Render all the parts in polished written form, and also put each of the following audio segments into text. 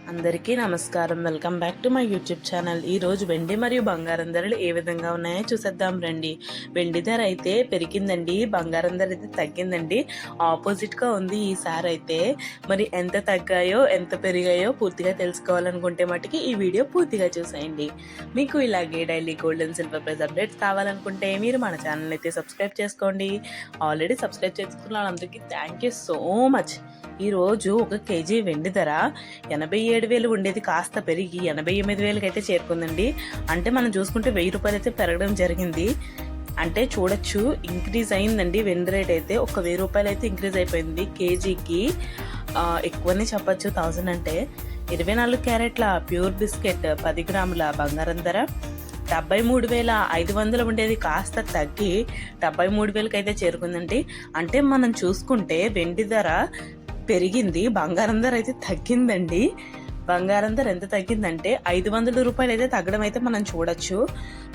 అందరికీ నమస్కారం. Welcome back to my YouTube channel. ఈరోజు వెండి మరియు బంగారం ధరలు ఏ విధంగా ఉన్నాయో చూసేద్దాం రండి. వెండి ధర అయితే పెరిగిందండి, బంగారం ధర అయితే తగ్గిందండి. ఆపోజిట్గా ఉంది ఈసారి అయితే. మరి ఎంత తగ్గాయో ఎంత పెరిగాయో పూర్తిగా తెలుసుకోవాలనుకుంటే మటుకి ఈ వీడియో పూర్తిగా చూసేయండి. మీకు ఇలాగే daily gold and silver price updates కావాలనుకుంటే మీరు మన ఛానల్ అయితే సబ్స్క్రైబ్ చేసుకోండి. ఆల్రెడీ సబ్స్క్రైబ్ చేసుకున్న వాళ్ళందరికీ థ్యాంక్ యూ సో మచ్. ఈరోజు 1 కేజీ వెండి ధర 87,000 ఉండేది కాస్త పెరిగి 88,000కి అయితే చేరుకుందండి. అంటే మనం చూసుకుంటే 1,000 రూపాయలు అయితే పెరగడం జరిగింది. అంటే చూడొచ్చు ఇంక్రీజ్ అయిందండి. వెండి రేట్ అయితే 1,000 రూపాయలు అయితే ఇంక్రీజ్ అయిపోయింది కేజీకి. ఎక్కువనే చెప్పచ్చు. 1000 అంటే 24 క్యారెట్ల ప్యూర్ బిస్కెట్ 10 గ్రాముల బంగారం ధర 73,500 ఉండేది కాస్త తగ్గి 73,000కి అయితే చేరుకుందండి. అంటే మనం చూసుకుంటే వెండి ధర పెరిగింది, బంగారం ధర అయితే తగ్గిందండి. బంగారం ధర ఎంత తగ్గిందంటే 500 రూపాయలు అయితే తగ్గడం అయితే మనం చూడొచ్చు.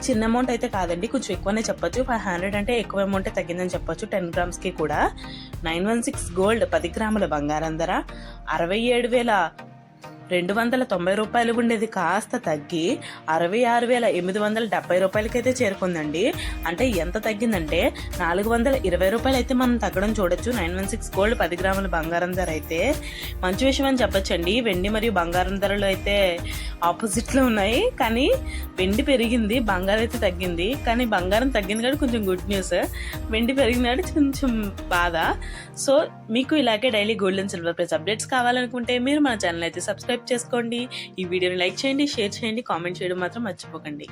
చిన్న అమౌంట్ అయితే కాదండి, కొంచెం ఎక్కువనే చెప్పొచ్చు. 500 అంటే ఎక్కువ అమౌంటే తగ్గిందని చెప్పొచ్చు. 10 గ్రామ్స్కి కూడా 916 గోల్డ్ 10 గ్రాముల బంగారం ధర 67,290 రూపాయలు ఉండేది కాస్త తగ్గి 66,870 రూపాయలకైతే చేరుకుందండి. అంటే ఎంత తగ్గిందంటే 420 రూపాయలు అయితే మనం తగ్గడం చూడొచ్చు. 916 గోల్డ్ 10 గ్రాముల బంగారం ధర అయితే మంచి విషయం అని చెప్పొచ్చండి. వెండి మరియు బంగారం ధరలు అయితే ఆపోజిట్లో ఉన్నాయి. కానీ వెండి పెరిగింది, బంగారం అయితే తగ్గింది. కానీ బంగారం తగ్గింది కాబట్టి కొంచెం గుడ్ న్యూస్, వెండి పెరిగింది కాబట్టి కొంచెం బాధ. సో మీకు ఇలాగే daily gold and silver price updates కావాలనుకుంటే మీరు మన ఛానల్ అయితే సబ్స్క్రైబ్ చేసుకోండి. ఈ వీడియోని లైక్ చేయండి, షేర్ చేయండి, కామెంట్ చేయడం మాత్రం మర్చిపోకండి.